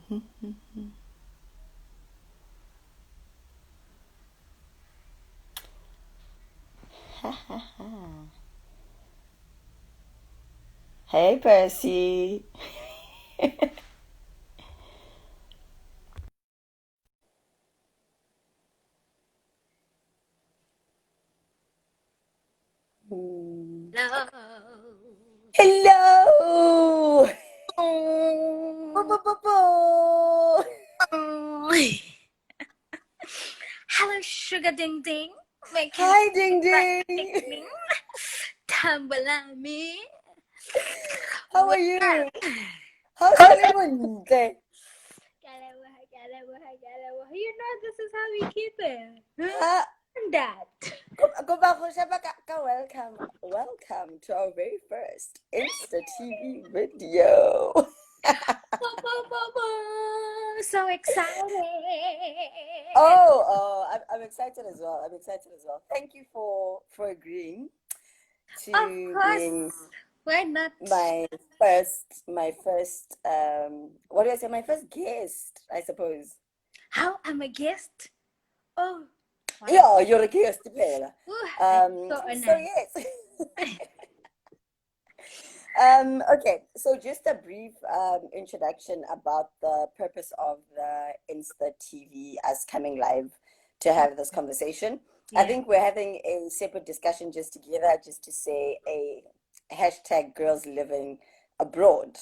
Hey, Percy. Hello. Hello. Boo, Oh, boo, boo, boo. oh. Hello, sugar ding ding. Making Hi, Ding right Ding. ding. Tambalami. How are What? you? How's Calimonte? You know this is how we keep it. Huh? Ha? That. Welcome. Welcome to our very first Insta TV video. So excited. I'm excited as well. I'm excited as well. Thank you for agreeing Of to course. being Why not? my first what do I say, my first guest, I suppose. How I'm a guest? Oh, what a Yeah, you're a guest, Pela. ooh, I'm so So honored. yes. Okay, so just a brief introduction about the purpose of the Insta TV, us coming live to have this conversation. I Yeah. think we're having a separate discussion just together, just to say a hashtag girls living abroad.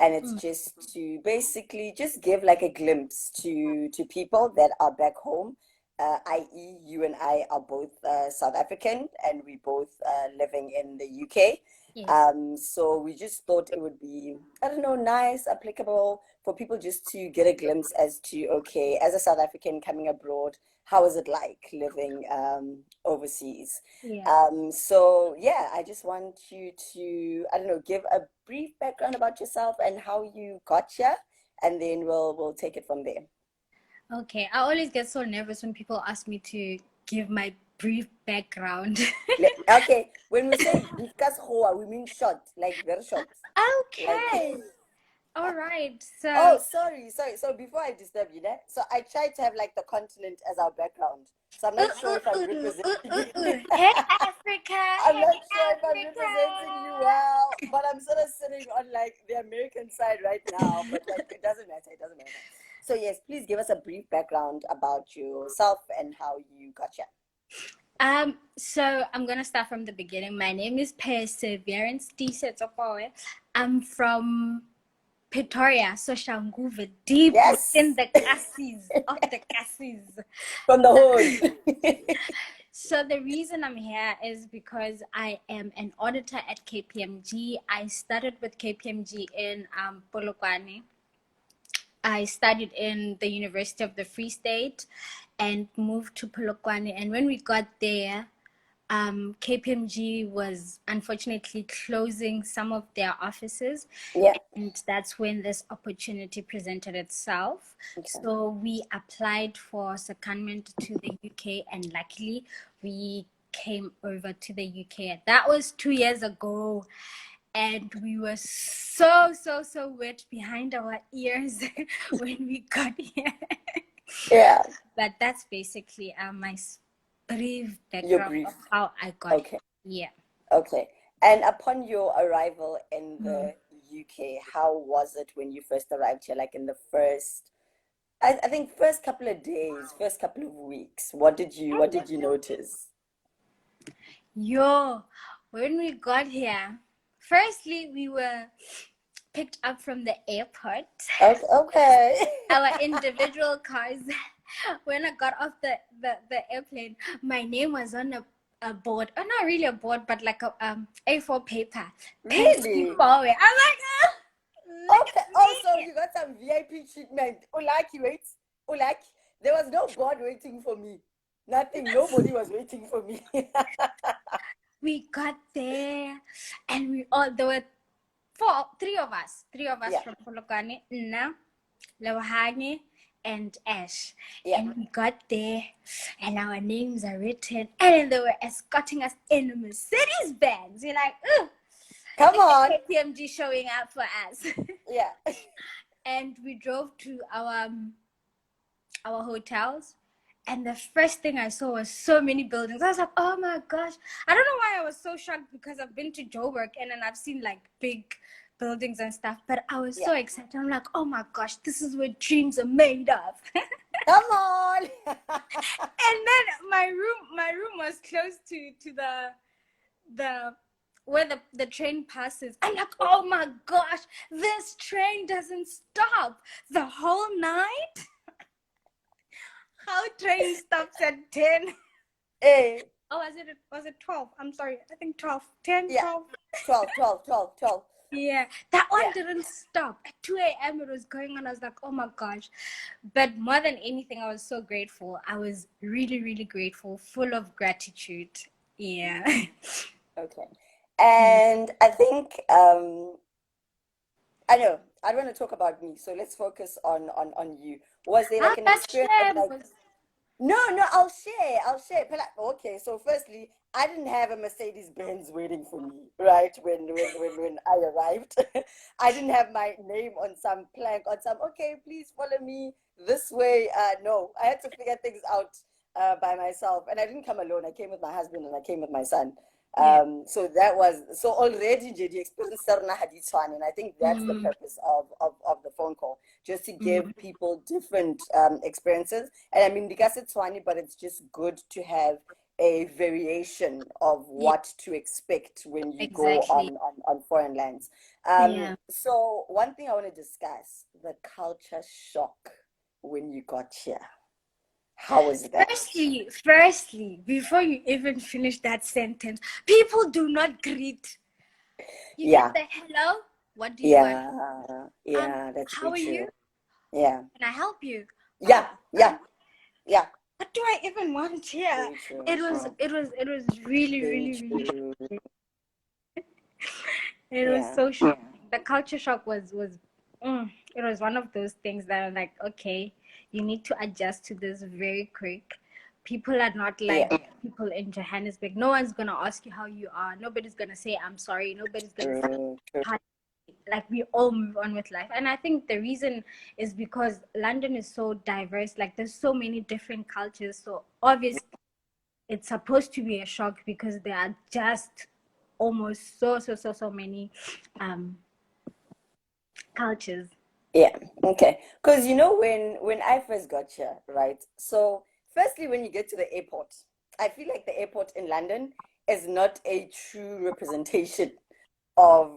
And it's Mm. just to basically just give like a glimpse to people that are back home, i.e., you and I are both South African and we both living in the UK. Yes. So we just thought it would be, I don't know, nice, applicable for people just to get a glimpse as to, okay, as a South African coming abroad, how is it like living overseas? Yeah. So yeah, I just want you to, I don't know, give a brief background about yourself and how you got here, and then we'll take it from there. Okay. I always get so nervous when people ask me to give my brief background. Okay, when we say discuss hoa, we mean short, like very short. Like Okay. All right. oh, So, sorry. So before I disturb you, there, so I tried to have like the continent as our background. So I'm not sure if I'm representing you. Hey, Africa. I'm Hey, not sure if I'm Africa. representing you well, but I'm sort of sitting on like the American side right now. But like, it doesn't matter. It doesn't matter. So yes, please give us a brief background about yourself and how you got here. So I'm gonna start from the beginning. My name is Perseverance Tsopoe. I'm from Pretoria, so Shanguve, deep Yes, within the cassis of the cassis. from the hood. So the reason I'm here is because I am an auditor at KPMG. I started with KPMG in Polokwane. I studied in the University of the Free State and moved to Polokwane. And when we got there, KPMG was unfortunately closing some of their offices, Yeah. and that's when this opportunity presented itself. Okay. So we applied for secondment to the UK, and luckily we came over to the UK. That was 2 years ago, and we were so wet behind our ears when we got here. Yeah. But that's basically my brief Your background of brief. how I got Okay. here. Okay. And upon your arrival in Mm. the UK, how was it when you first arrived here? Like in the first, I think first couple of days, first couple of weeks. What did you notice? Yo, when we got here, firstly, we were picked up from the airport, Okay. Okay. our individual cars. When I got off the airplane, my name was on a board. Oh, not really a board, but like a A4 paper. Percy Really? Pooe. I'm like, oh, look Okay. at Also, me. you got some VIP treatment. Ulaki, wait. Ulaki. There was no board waiting for me. Nothing. Nobody was waiting for me. We got there, and there were three of us Yeah. from Polokwane, Nna, Lawahani, and Ash. Yeah. And we got there, and our names are written, and then they were escorting us in a Mercedes Benz. You're like, ooh, Come look at on. KPMG showing up for us. Yeah. and we drove to our hotels. And the first thing I saw was so many buildings. I was like, oh my gosh. I don't know why I was so shocked, because I've been to Joburg and then I've seen like big buildings and stuff. But I was so excited. I'm like, oh my gosh, this is what dreams are made of. Come on. And then my room was close to the where the train passes. I'm like, oh my gosh, this train doesn't stop the whole night. How train stops at 10? Hey. Oh, was it 12? I'm sorry, I think 12. 10, Yeah. 12. 12. Yeah, that one Yeah. didn't stop. At 2 a.m. it was going on. I was like, oh my gosh. But more than anything, I was so grateful. I was really, really grateful, full of gratitude. Yeah. Okay. And I think I know I don't want to talk about me, so let's focus on you. Was there like How an that experience of shame like was. no, I'll share. But like, okay, so firstly, I didn't have a Mercedes Benz waiting for me, right? When I arrived. I didn't have my name on some plank, on some, okay, please follow me this way. No, I had to figure things out by myself. And I didn't come alone. I came with my husband and I came with my son. Yeah. So that was so already the experience had its fun, and I think that's the Mm, purpose of the phone call, just to mm, give people different experiences. And I mean, because it's funny, but it's just good to have a variation of yeah, what to expect when you go exactly. on foreign lands. Yeah. So one thing I want to discuss, the culture shock when you got here. How was that? Firstly, before you even finish that sentence, people do not greet. You get Yeah, the hello. What do you want? that's How very are true. you? Yeah, Can I help you? yeah, Oh, yeah, yeah, what do I even want here? very true. It was really, Very really, really. true. It was Yeah, so shocking. The culture shock it was one of those things that I'm like, okay, you need to adjust to this very quick. People are not yeah, like people in Johannesburg. No one's gonna ask you how you are. Nobody's gonna say I'm sorry. Nobody's gonna say true, true. hi. Like we all move on with life. And I think the reason is because London is so diverse. Like there's so many different cultures. So obviously it's supposed to be a shock because there are just almost so many um cultures. Yeah, okay. Because you know when I first got here, right? So firstly, when you get to the airport, I feel like the airport in London is not a true representation of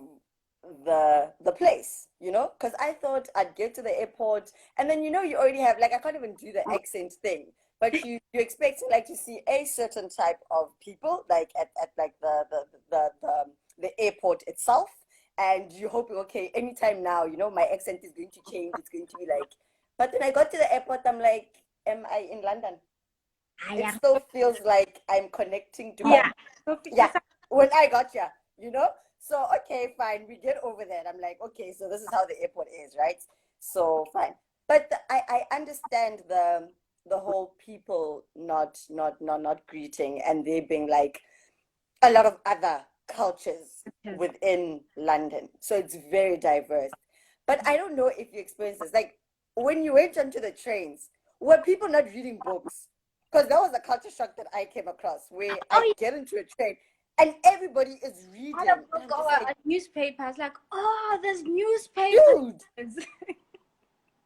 the place, you know? Because I thought I'd get to the airport and then you already have like I can't even do the accent thing, but you expect to like to see a certain type of people like at like the airport itself, and you're hoping okay anytime now my accent is going to change, it's going to be like, but then I got to the airport, I'm like, am I in London? I It am. still feels like I'm connecting to Yeah. home. Yeah, when I got here, you know? So, okay, fine, we get over that. I'm like, okay, so this is how the airport is, right? So, fine. But I understand the whole people not greeting and they being like a lot of other cultures within London. So it's very diverse. But I don't know if you experience this. Like when you went onto the trains, were people not reading books? Because that was a culture shock that I came across where Oh, I yeah. get into a train and everybody is I had a reading. And book I'm or just like, a newspaper. I was like, oh, there's newspapers. dude,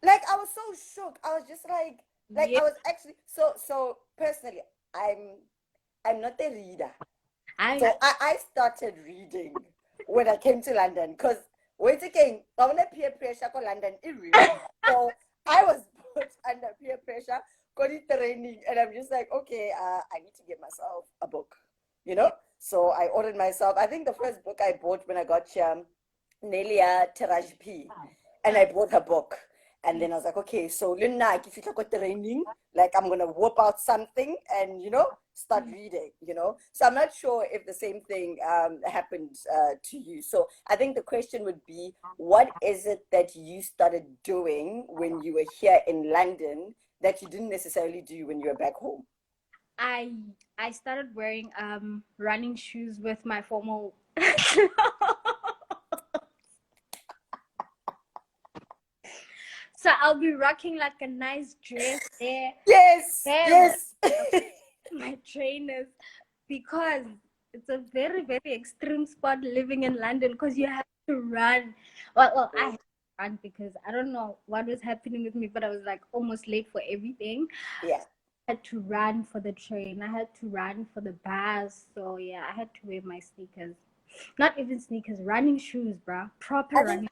like I was so shook. I was just like Yeah. I was actually so personally, I'm not a reader. I So I started reading when I came to London because wait again, I want to peer pressure for London is real. So I was put under peer pressure, got it training, and I'm just like, okay, I need to get myself a book, you know? So I ordered myself, I think the first book I bought when I got here, Nelia Teraji, and I bought her book. And then I was like, okay, so Luna, if you got training, like I'm gonna whip out something and start reading. So I'm not sure if the same thing happened to you. So I think the question would be, what is it that you started doing when you were here in London that you didn't necessarily do when you were back home? I I started wearing running shoes with my formal. So I'll be rocking like a nice dress there. Yes, Then yes. my trainers, because it's a very, very extreme spot living in London because you have to run. Well, I had to run because I don't know what was happening with me, but I was like almost late for everything. Yeah. I had to run for the train. I had to run for the bus. So yeah, I had to wear my sneakers. Not even sneakers, running shoes, bruh. Proper I think running.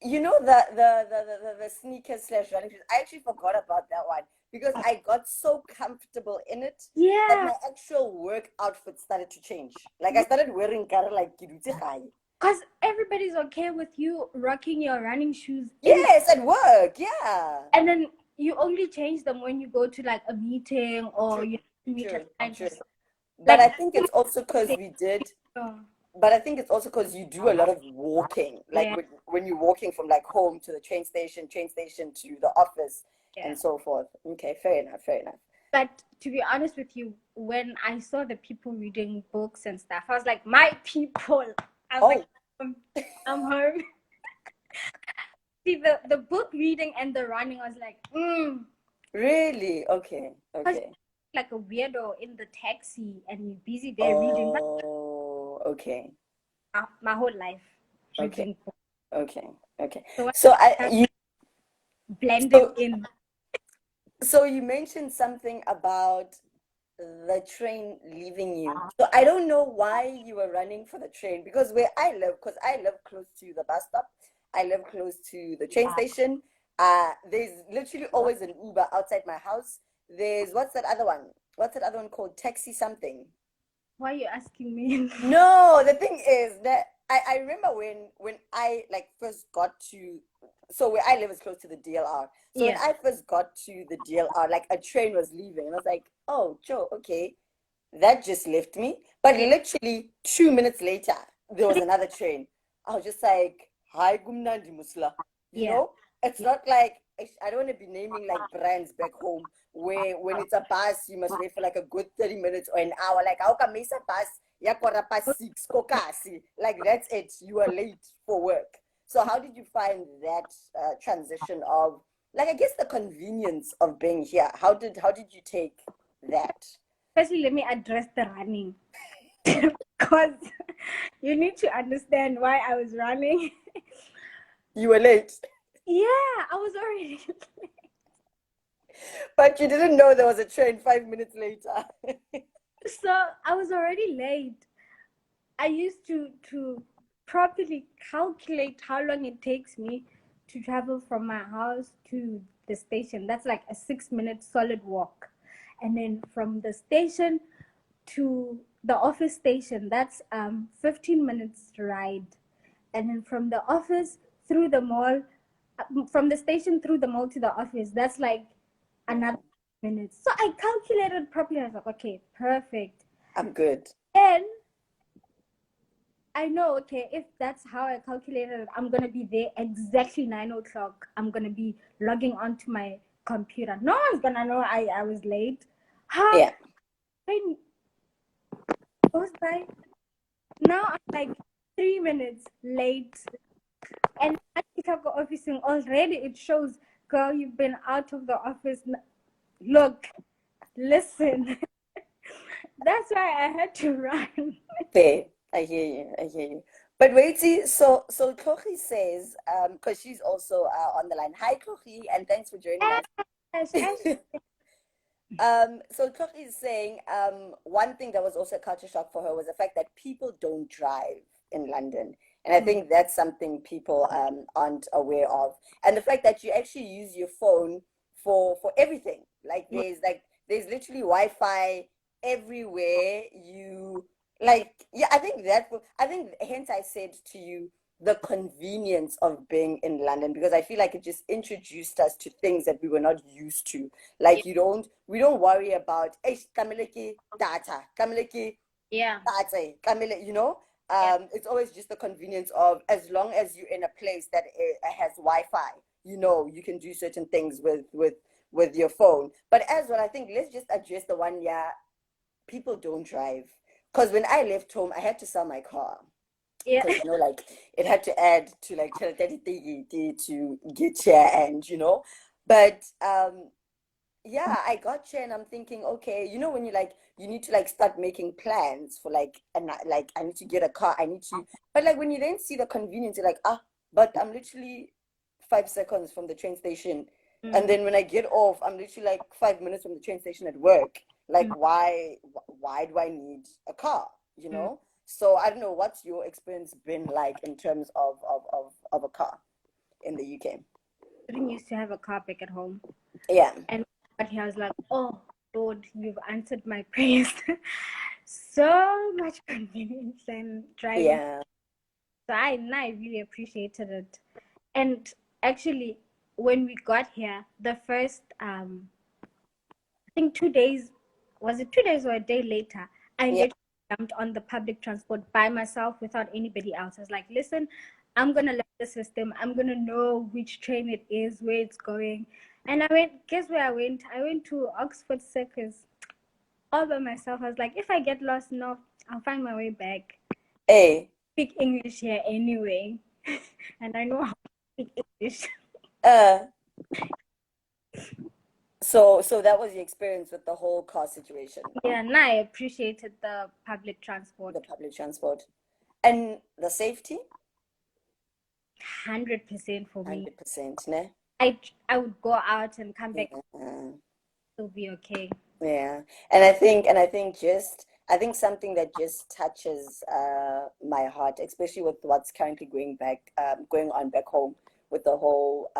you know the sneakers slash running shoes. I actually forgot about that one because I got so comfortable in it that Yeah, my actual work outfit started to change. Like I started wearing cara like kiduti khai. because everybody's okay with you rocking your running shoes in, Yes, at work. Yeah. and then you only change them when you go to like a meeting or True, you meet a true, client. true. But Like, I think it's also because we did. But I think it's also because you do a lot of walking, like yeah, when you're walking from like home to the train station to the office, yeah. and so forth. Okay, fair enough, fair enough. But to be honest with you, when I saw the people reading books and stuff, I was like, my people. I was like, Oh, I'm home. See, the book reading and the running, I was like, really? Okay, because okay. like a weirdo in the taxi and you're busy there reading. But Oh, okay, my whole life okay, reading books. okay, okay. So So I you blended so in. so you mentioned something about the train leaving you. So I don't know why you were running for the train because where I live, because I live close to the bus stop, I live close to the train station. There's literally always an Uber outside my house. There's what's that other one? What's that other one called? Taxi something. Why are you asking me? No, the thing is that I remember when I like first got to so where I live is close to the DLR. So when Yeah. I first got to the DLR, like a train was leaving, and I was like, "Oh, Joe, okay, that just left me." But Yeah. literally 2 minutes later, there was another train. I was just like, "Hi, Gumnandi Musla." You Yeah. know, it's not like I don't want to be naming like brands back home where when it's a bus, you must wait for like a good 30 minutes or an hour. Like, how come it's a bus? Ya kora past 6 kokasi. Like, that's it. You are late for work. So, how did you find that transition of, like, I guess the convenience of being here? How did you take that? Firstly, let me address the running because you need to understand why I was running. You were late, Yeah, I was already. but you didn't know there was a train 5 minutes later. So I was already late. I used to properly calculate how long it takes me to travel from my house to the station. That's like a 6 minute solid walk. And then from the station to the office station, that's 15 minutes ride. And then from the office through the mall, from the station through the mall to the office, that's like another minutes. So I calculated properly. I was like, okay, perfect. I'm good. And I know, okay, if that's how I calculated it, I'm gonna be there exactly 9 o'clock. I'm gonna be logging onto my computer. No one's gonna know I was late. How Yeah. train goes by? Now I'm like 3 minutes late. And at Chicago officing already it shows, girl, you've been out of the office. Look, listen. That's why I had to run. Fair. I hear you. I hear you. But wait, see, so Klochi says, because she's also on the line. Hi, Klochi, and thanks for joining us. Ash, Ash, So Klochi is saying, one thing that was also a culture shock for her was the fact that people don't drive in London. And I think that's something people aren't aware of. And the fact that you actually use your phone for everything. There's literally Wi-Fi everywhere. I think hence I said to you the convenience of being in London because I feel like it just introduced us to things that we were not used to. yeah, Like we don't worry about kameleki data, kameleki yeah, data, kamele, you know. yeah, It's always just the convenience of as long as you're in a place that has Wi-Fi, you know, you can do certain things with your phone. But as well, I think let's just address the one, yeah, people don't drive. Because when I left home, I had to sell my car. Yeah. because like it had to add to like 30 to get here, and but yeah, I got you, and I'm thinking, okay, when you need to like start making plans for like, and like I need to get a car, I need to, but like when you then see the convenience, you're like, but I'm literally 5 seconds from the train station, and Mm, then when I get off, I'm literally like 5 minutes from the train station at work. Like, mm, why do I need a car? mm. So I don't know, what's your experience been like in terms of a car in the UK? Didn't used to have a car back at home. Yeah, And but he was like, oh, Lord, you've answered my prayers. So much convenience and driving. yeah, So I really appreciated it. And actually, when we got here, the first, I think 2 days, was it 2 days or a day later, I yeah. literally jumped on the public transport by myself without anybody else. I was like, listen, I'm going to learn the system. I'm going to know which train it is, where it's going. And I went, guess where I went? I went to Oxford Circus all by myself. I was like, if I get lost, no, I'll find my way back. Hey, Speak English here anyway. And I know how to speak English. uh, so that was the experience with the whole car situation, Yeah, and I appreciated the public transport the public transport, and the safety, 100% for me. 100%, ne? I would go out and come back, Yeah. it'll be okay. Yeah, and I think something that just touches my heart, especially with what's currently going on back home with the whole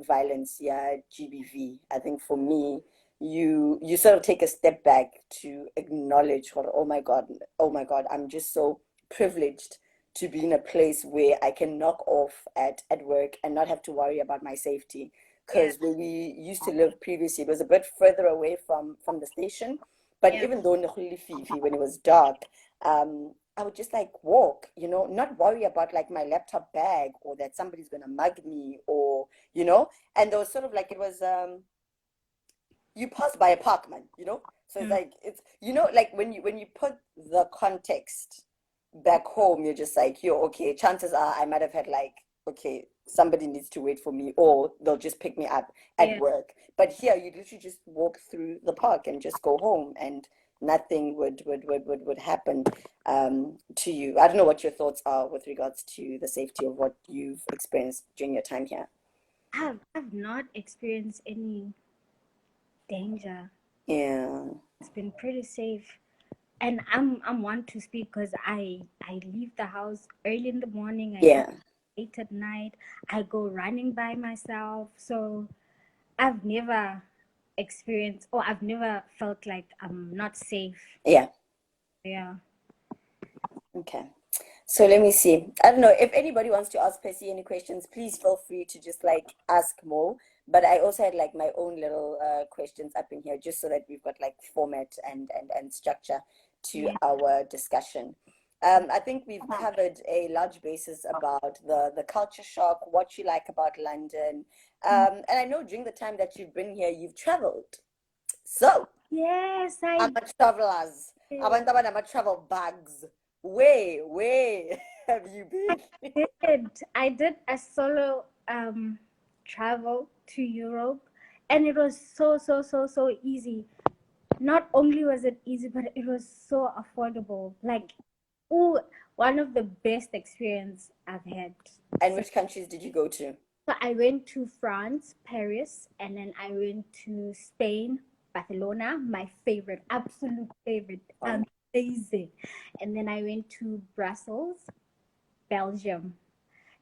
violence, yeah, GBV. I think for me, you sort of take a step back to acknowledge what, oh my God, I'm just so privileged to be in a place where I can knock off at work and not have to worry about my safety, Yeah, because where we used to live previously, it was a bit further away from the station. But yeah, even though Nkhuli Fifi, when it was dark, I would just like walk, not worry about like my laptop bag or that somebody's gonna mug me, and there was sort of like, it was you pass by a park, man, so it's mm, like, it's like when you put the context back home, you're just like, yo, okay, chances are I might have had like, okay, somebody needs to wait for me, or they'll just pick me up at yeah. work. But here you literally just walk through the park and just go home, and nothing would happen to you. I don't know what your thoughts are with regards to the safety of what you've experienced during your time here. I've not experienced any danger. Yeah, It's been pretty safe. And I'm one to speak because I leave the house early in the morning, I come yeah, late at night, I go running by myself. So I've never experienced, or I've never felt like I'm not safe. yeah. Yeah. Okay. So let me see. I don't know if anybody wants to ask Percy any questions, please feel free to just like ask more. But I also had like my own little questions up in here, just so that we've got like format and structure to Yeah. our discussion. I think we've covered a large basis about the culture shock, what you like about London. And I know during the time that you've been here, you've traveled. So, Yes, I ama-travelers, did. abantu abanama-travel bags, where have you been? I did a solo travel to Europe, and it was so easy. Not only was it easy, but it was so affordable. Like, oh, one of the best experience I've had. And So, which countries did you go to? so I went to France, Paris, and then I went to Spain, Barcelona, my favorite, absolute favorite, Oh, amazing. And then I went to Brussels, Belgium.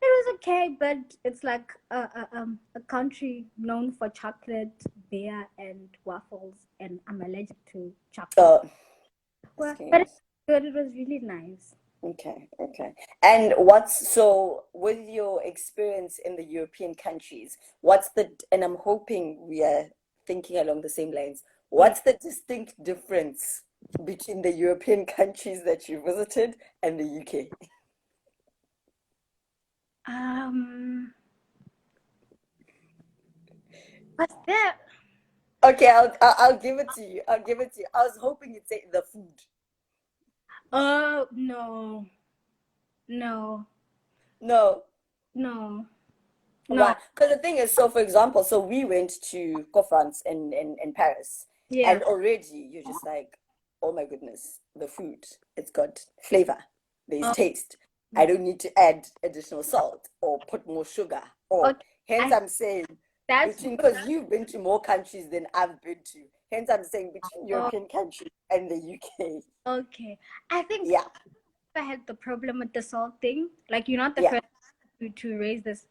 It was okay, but it's like a country known for chocolate, beer, and waffles, and I'm allergic to chocolate. oh, Well, but it's excuse. good. It was really nice. Okay, okay. And so with your experience in the European countries, and I'm hoping we are thinking along the same lines, Yeah. what's the distinct difference between the European countries that you visited and the UK? Um, what's that? Okay, I'll give it to you. I'll give it to you. I was hoping you'd say the food. Oh no, No, No. no, no. Why? Because the thing is, so for example, so we went to France in Paris, Yeah. and already you're just like, oh my goodness, the food, it's got flavor, there's Oh, taste. I don't need to add additional salt or put more sugar. Or okay. hence I I'm saying that's between, because you've been to more countries than I've been to. Hence I'm saying between oh, European countries and the UK. okay. I think Yeah, I had the problem with the salt thing. Like you're not the yeah. first to raise this.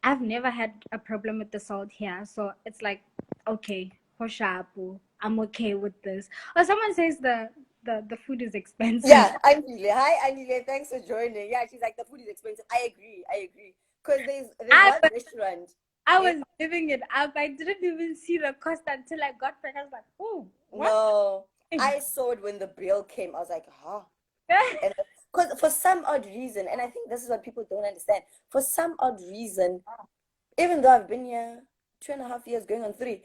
I've never had a problem with the salt here, so it's like okay, hoshapu, I'm okay with this. Or someone says the food is expensive. Yeah, Anile. Hi, Anile. Thanks for joining. Yeah, she's like, the food is expensive. I agree. I agree. Because there's I one was restaurant. I There, was living it up. I didn't even see the cost until I got back. I was like, oh, what? no, I saw it when the bill came. I was like, huh? And because for some odd reason, and I think this is what people don't understand. For some odd reason, even though I've been here 2.5 years, going on 3,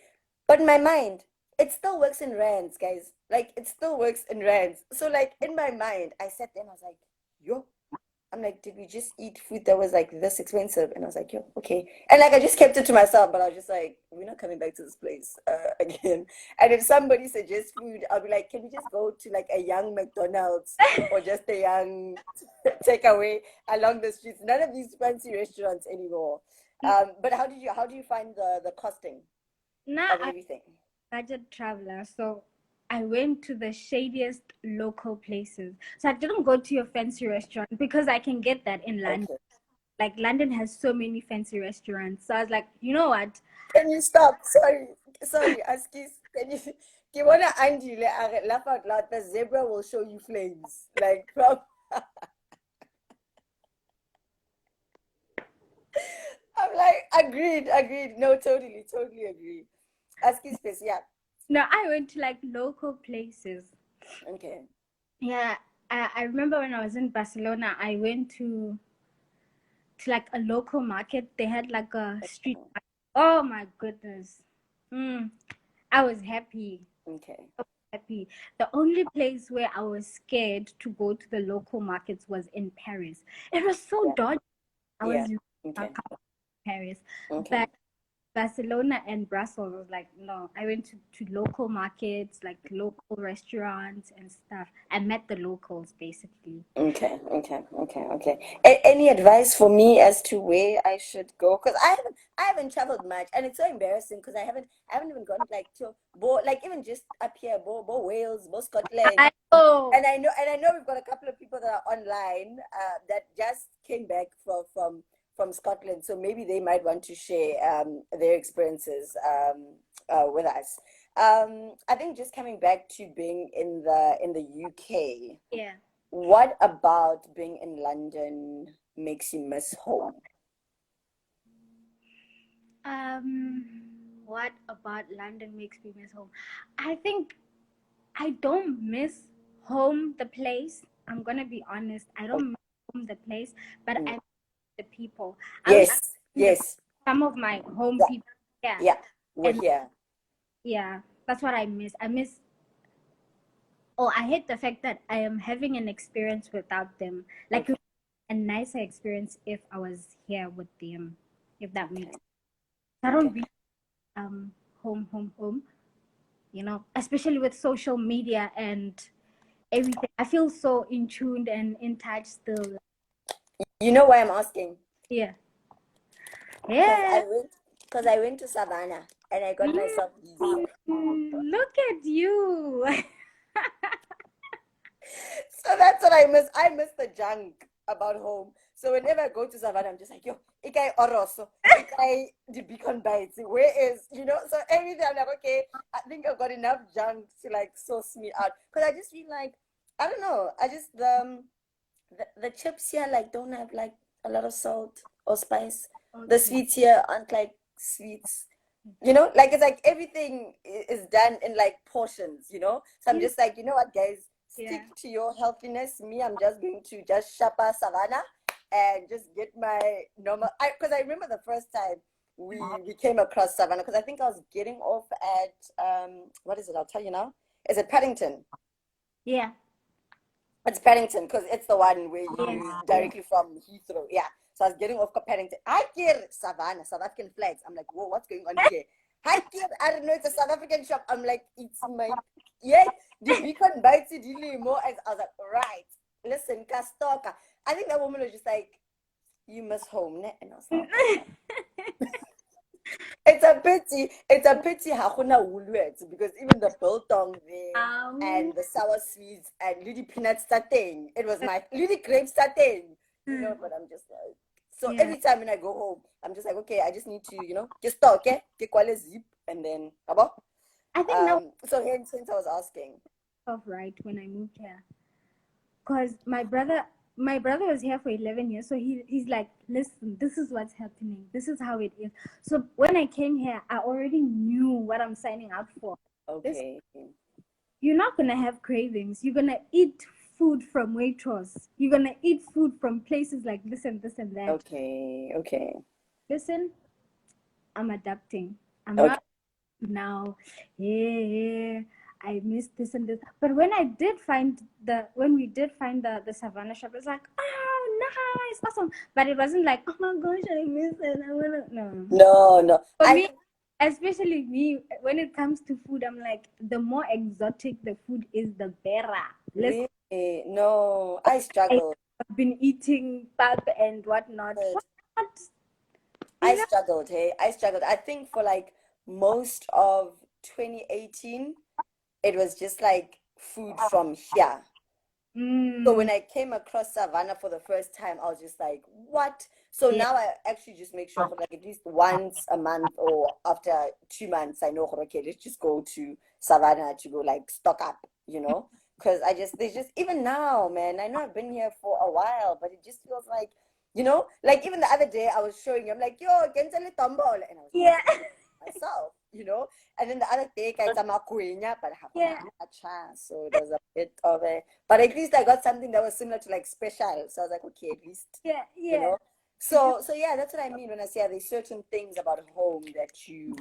but in my mind, it still works in rands, guys. Like it still works in rands. So like in my mind, I sat there and I was like, yo, I'm like, did we just eat food that was like this expensive? And I was like, yo, okay. And like, I just kept it to myself, but I was just like, we're not coming back to this place again. And if somebody suggests food, I'll be like, can we just go to like a young McDonald's or just a young takeaway along the streets? None of these fancy restaurants anymore. But how do you find the costing Now of I'm everything? a budget traveler, so I went to the shadiest local places. So I didn't go to your fancy restaurant because I can get that in London. Okay. Like London has so many fancy restaurants. So I was like, you know what? Can you stop? Sorry, Askis. Can you? You wanna Andy laugh out loud? The zebra will show you flames. Like from. I'm like agreed. No, totally agree. Askis face, yeah. No, I went to like local places. Okay. Yeah, I remember when I was in Barcelona, I went to like a local market. They had like a street market. Oh my goodness. Mm, I was happy. Okay. I was happy. The only place where I was scared to go to the local markets was in Paris. It was so Yeah. dodgy. I Yeah. was Okay. Paris. Okay. But Barcelona and Brussels was like, no, I went to local markets, like local restaurants and stuff. I met the locals basically. Okay. Any advice for me as to where I should go? Because I haven't traveled much, and it's so embarrassing because I haven't even gone like to like even just up here, Wales, Scotland, I know. and I know we've got a couple of people that are online that just came back from Scotland, so maybe they might want to share their experiences with us. I think just coming back to being in the UK. Yeah. What about being in London makes you miss home? Um, what about London makes me miss home? I think I don't miss home, the place. I'm gonna be honest. I Okay. don't miss home, the place, but I Mm. miss the people. I wish Yes, the yes, some of my home yeah, people. Yeah, yeah. We're and here. yeah, that's what I miss. I miss. Oh, I hate the fact that I am having an experience without them. Like Okay, a nicer experience if I was here with them. If that okay, makes. I don't okay. really home. You know, especially with social media and everything. I feel so in tuned and in touch still. You know why I'm asking? Yeah. Because Yeah. I went, because I went to Savannah and I got myself visa. Look at you. So that's what I miss. I miss the junk about home. So whenever I go to Savannah, I'm just like, yo, ikai oroso, ikai the beacon bites. Where is, so everything I'm like, okay, I think I've got enough junk to like sauce me out. Because I just feel like, I don't know, I just, the chips here like don't have like a lot of salt or spice. The Okay. sweets here aren't like sweets. Like it's like everything is done in like portions. So I'm You, just like, you know what, guys, yeah. stick to your healthiness. Me, I'm just going to just shopper Savannah and just get my normal. Because I remember the first time we came across Savannah because I think I was getting off at what is it? I'll tell you now. Is it Paddington? Yeah. It's Paddington because it's the one where you Yeah. directly from Heathrow. Yeah. So I was getting off of Paddington. I hear Savannah, South African flags. I'm like, whoa, what's going on here? I hear, I don't know, it's a South African shop. I'm like, it's my, yeah, the beacon bites it more. I was like, right, listen, Kastoka. I think that woman was just like, you miss home, ne? And I was like, it's a pity hakuna woolworths because even the biltong there and the sour sweets and Ludi peanut starting, it was my Ludi grape starting, but I'm just like, so Yeah. every time when I go home, I'm just like, okay, I just need to, just talk, okay? Get quite a zip and then, I think now so hence I was asking. of right when I moved here. Because my brother was here for 11 years, so he's like, listen, this is what's happening, this is how it is. So when I came here, I already knew what I'm signing up for. Okay. You're not gonna have cravings, you're gonna eat food from Waitrose, you're gonna eat food from places like this and this and that. Okay. Listen, I'm adapting. I'm Okay. not now, yeah, I missed this and this. But when we did find the Savannah shop, it was like, oh, nice, awesome. But it wasn't like, oh my gosh, I miss it. I wanna No. For me, especially me, when it comes to food, I'm like, the more exotic the food is, the better. Really? No, I struggle. I've been eating pap and whatnot. What? I struggled, hey. I struggled. I think for like most of 2018, it was just like food from here. So when I came across Savannah for the first time, I was just like, what? So Yeah. now I actually just make sure for like at least once a month or after 2 months, I know, okay, let's just go to Savannah to go like stock up, Because there's just, even now, man, I know I've been here for a while, but it just feels like, like even the other day I was showing you, I'm like, yo, Gentile Tombol. And I was Yeah. myself, And then the other day, I but Yeah. so it was a bit of a, but at least I got something that was similar to like special. So I was like, okay, at least, Yeah. So yeah, that's what I mean when I say there's certain things about home that you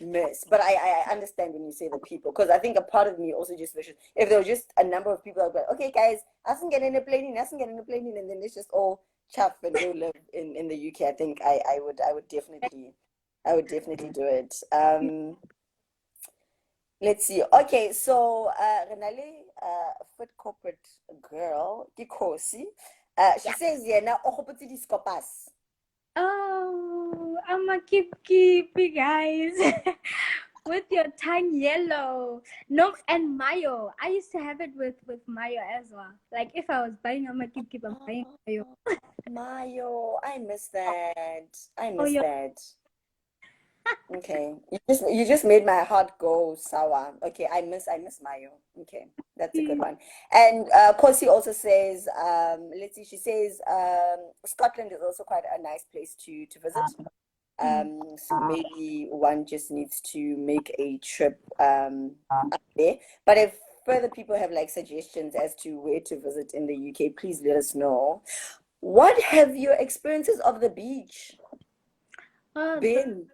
miss. But I understand when you say the people, because I think a part of me also just wishes if there was just a number of people that would be like, okay, guys, I can get in a plane, and then let's just all chuff and go live in the UK. I think I would definitely do it. Let's see. Okay, so Renale, food corporate girl, Kikosi. She says, yeah, now di skopas. Oh, I'm a keep guys. With your tongue yellow. No, and mayo. I used to have it with mayo as well. Like if I was buying, I'm a keep, I'm buying mayo. Mayo, I miss that. I Oh, miss that. Okay, you just made my heart go sour. Okay, I miss mayo. Okay, that's a good one. And Kosi also says, let's see, she says Scotland is also quite a nice place to visit. So maybe one just needs to make a trip up there. But if further people have like suggestions as to where to visit in the UK, please let us know. What have your experiences of the beach been?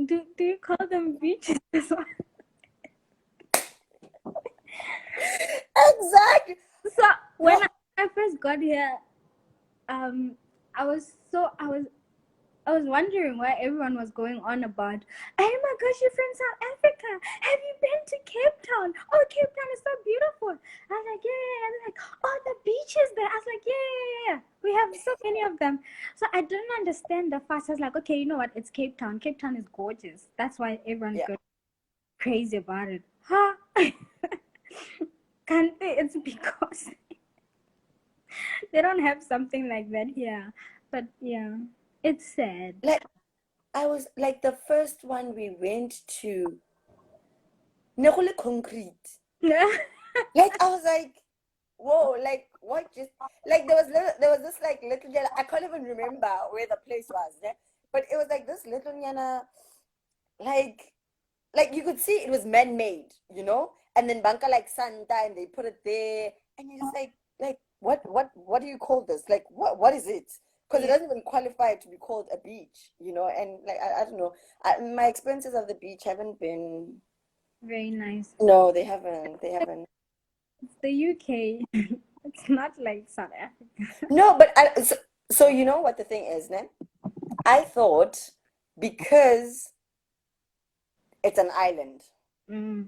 Do you call them beaches? Exactly. So when I first got here, I was wondering why everyone was going on about, oh my gosh, you're from South Africa. Have you been to Cape Town? Oh, Cape Town is so beautiful. I was like, yeah. And they're like, oh, the beaches there. I was like, yeah. We have so many of them. So I didn't understand the fuss. I was like, okay, you know what? It's Cape Town. Cape Town is gorgeous. That's why everyone's going crazy about it. Huh? Can't they? It's because they don't have something like that here. But yeah, it's sad. Like I was like the first one we went to Negole concrete. Like I was like, whoa, like what just like there was this like little I can't even remember where the place was, yeah? But it was like this little like you could see it was man-made, and then banka like Santa and they put it there and you're just like what do you call this? Like what is it? Because it doesn't even qualify to be called a beach, and like I don't know. My experiences of the beach haven't been Very nice. No, they haven't. They haven't. It's the UK. It's not like South Africa. No, but so you know what the thing is, ne? I thought because it's an island, Mm,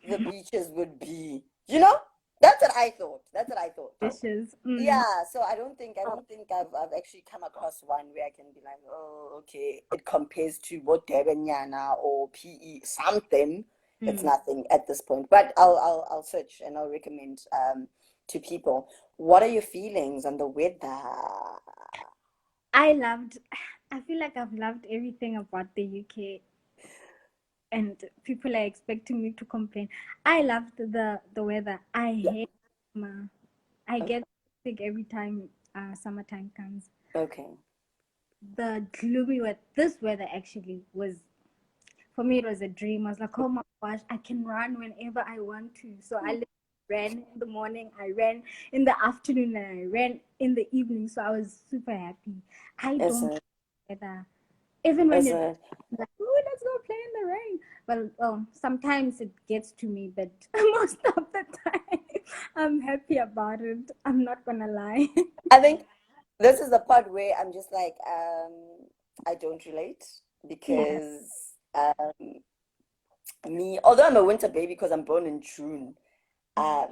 the beaches would be, you know? That's what I thought. That's what I thought. dishes. Mm, Yeah, so I don't think I've actually come across one where I can be like, oh, okay, it compares to what Debenyana or PE something. It's mm. nothing at this point, but I'll search and I'll recommend to people. What are your feelings on the weather? I loved, I feel like I've loved everything about the UK, and people are expecting me to complain. I loved the weather. I Yeah. hate summer. I Okay. get sick every time summertime comes. Okay. The gloomy weather, this weather actually was, for me, it was a dream. I was like, oh my gosh, I can run whenever I want to. So I literally ran in the morning, I ran in the afternoon, and I ran in the evening. So I was super happy. I Is don't it? care that. Even when Is it's it? like, oh, let's go play in the rain. Well, sometimes it gets to me, but most of the time, I'm happy about it. I'm not gonna lie. I think this is the part where I'm just like, I don't relate Yeah. because me, although I'm a winter baby because I'm born in June,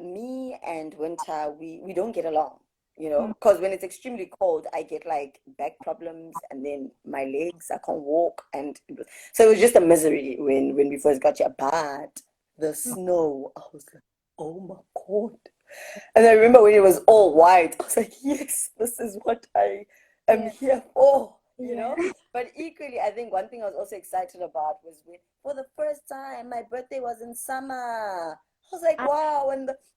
me and winter, we don't get along, you Mm. know, because when it's extremely cold, I get like back problems and then my legs, I can't walk. And so it was just a misery when we first got here. But the snow, I was like, oh my God. And I remember when it was all white, I was like, yes, this is what I am Yeah. here for, you Yeah. know? But equally, I think one thing I was also excited about was when, for the first time, my birthday was in summer. I was like, I, wow,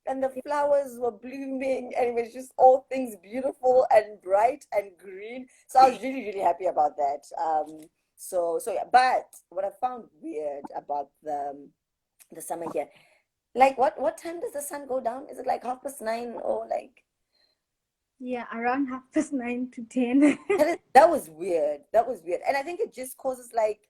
and the flowers were blooming, and it was just all things beautiful and bright and green. So I was really, really happy about that. So yeah. But what I found weird about the summer here, like what time does the sun go down? Is it like 9:30 or like yeah, around 9:30 to 10. that was weird. That was weird. And I think it just causes like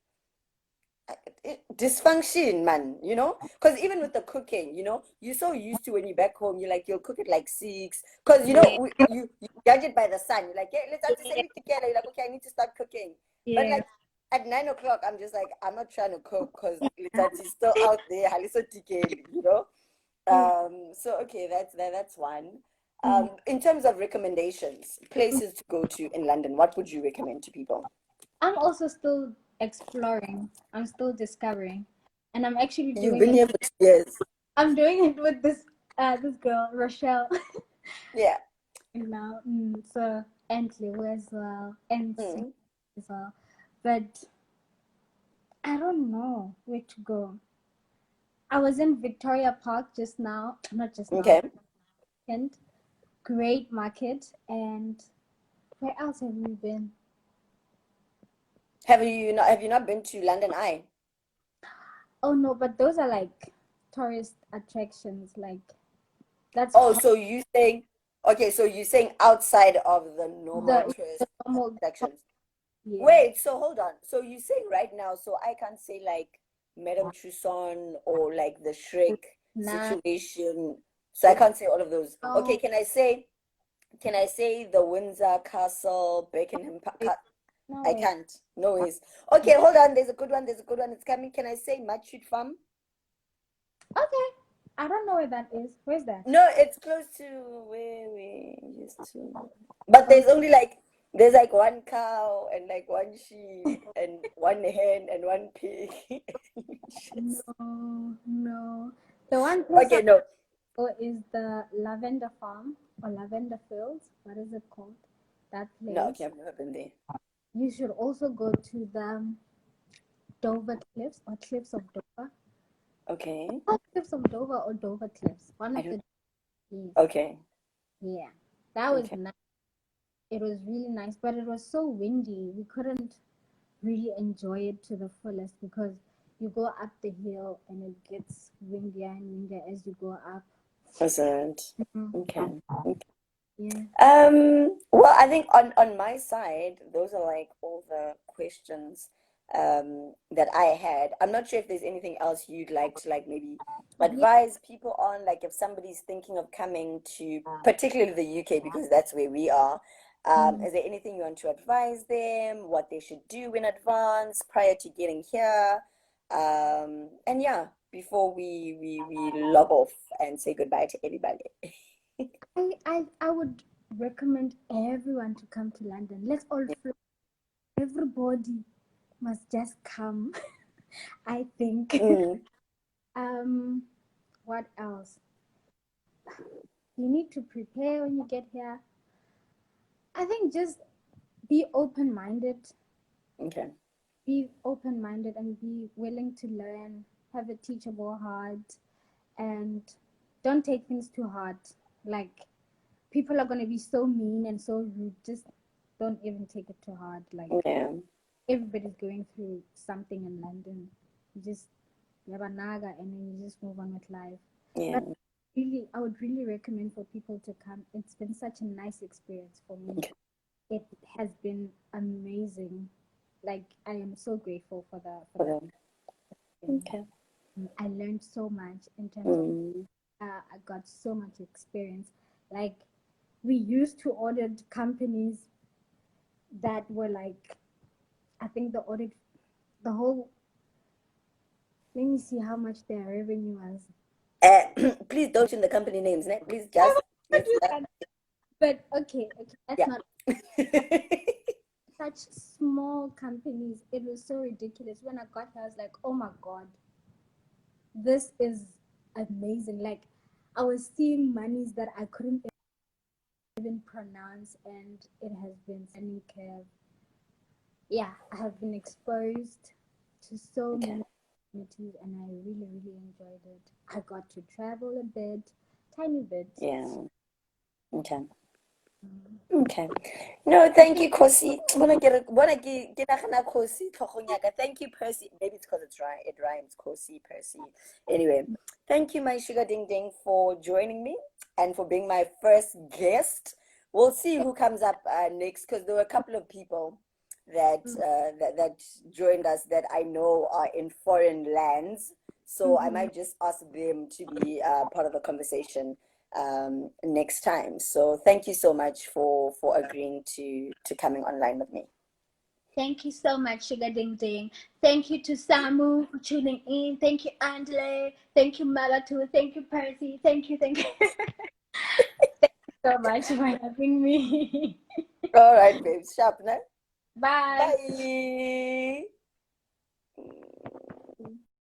dysfunction, man, you know? Because even with the cooking, you know, you're so used to when you're back home, you're like, you'll cook it like 6. Because, you know, Yeah. you judge it by the sun. You're like, hey, let's have to say it together. You're like, okay, I need to start cooking. But Yeah. like at 9 o'clock, I'm just like, I'm not trying to cook because Letsatsi still out there. Haliso tikeli, you know? Yeah. So okay, that's one. Mhm. In terms of recommendations, places to go to in London, what would you recommend to people? I'm also still exploring. I'm still discovering, and I'm actually You've doing been it. here for 2 years. I'm doing it with this girl, Rochelle. Yeah. Now, so and Leo as well, and Sue Mm. as well, but I don't know where to go. I was in Victoria Park just now, not just now, Okay. and Great Market, and where else have we been? Have you not been to London Eye? Oh no, but those are like tourist attractions. Like that's Oh, part so you saying okay, so you saying outside of the normal the tourist normal. attractions. Yeah. Wait, so hold on. So you saying right now, so I can't say like Madame Tussauds or like the Shrek Nah, situation. So I can't say all of those. Okay, no, can I say the Windsor Castle, Buckingham Park? I no. can't. No ways. Okay, hold on. There's a good one. There's a good one. It's coming. Can I say Matchut Farm? Okay, I don't know where that is. Where's that? No, it's close to where we used to. But Oh there's like one cow and like one sheep and one hen and one pig. no, no. The one place I Okay, no, go is the lavender farm or lavender fields. What is it called? That no. Okay, place. I've never been there. You should also go to the Dover Cliffs or Cliffs of Dover. Okay, Oh, Cliffs of Dover or Dover Cliffs. One I of don't. the days. Okay, Yeah, that was okay. nice. It was really nice, but it was so windy. We couldn't really enjoy it to the fullest because you go up the hill and it gets windier and windier as you go up. Wasn't Mhm. okay. Yeah. Well, I think on my side, those are like all the questions that I had. I'm not sure if there's anything else you'd like to like maybe Yeah. advise people on, like if somebody's thinking of coming to particularly the UK because that's where we are. Mm. Is there anything you want to advise them, what they should do in advance prior to getting here? And yeah, before we log off and say goodbye to everybody. I would recommend everyone to come to London. Let's all fly. Everybody must just come. I think. Mm, um, what else? You need to prepare when you get here. I think just be open minded. okay. Be open minded and be willing to learn. Have a teachable heart, and don't take things too hard. Like people are gonna be so mean and so rude. Just don't even take it too hard. Like Yeah. everybody's going through something in London. You just you have a naga and then you just move on with life. Yeah. But really, I would really recommend for people to come. It's been such a nice experience for me. Okay. It has been amazing. Like I am so grateful for For the them. Okay. I learned so much in terms of Mm, I got so much experience. Like we used to audit companies that were like I think the audit the whole let me see how much their revenue was. please don't mention the company names, ne? Please I just won't let's do that. But okay, that's yeah. not such small companies. It was so ridiculous. When I got here, I was like, oh my god, this is amazing. Like I was seeing monies that I couldn't even pronounce, and it has been learning curve. Yeah, I have been exposed to so Okay. many opportunities, and I really, really enjoyed it. I got to travel a bit, tiny bit. Yeah. Okay. Mm. Okay. No, thank you, Kosi. Wanna get a Kosi tlhogong ya ka. Thank you, Percy. Maybe it's because it rhymes. Kosi, Percy. Anyway, thank you, my sugar ding ding, for joining me and for being my first guest. We'll see who comes up next because there were a couple of people that joined us that I know are in foreign lands. So I Mm-hmm. might just ask them to be part of the conversation next time. So thank you so much for agreeing to coming online with me. Thank you so much, Sugar Ding Ding. Thank you to Samu for tuning in. Thank you, Andale. Thank you, Malatu. Thank you, Percy. Thank you so much for having me. All right, babes. Sharp, ne? Bye. Bye.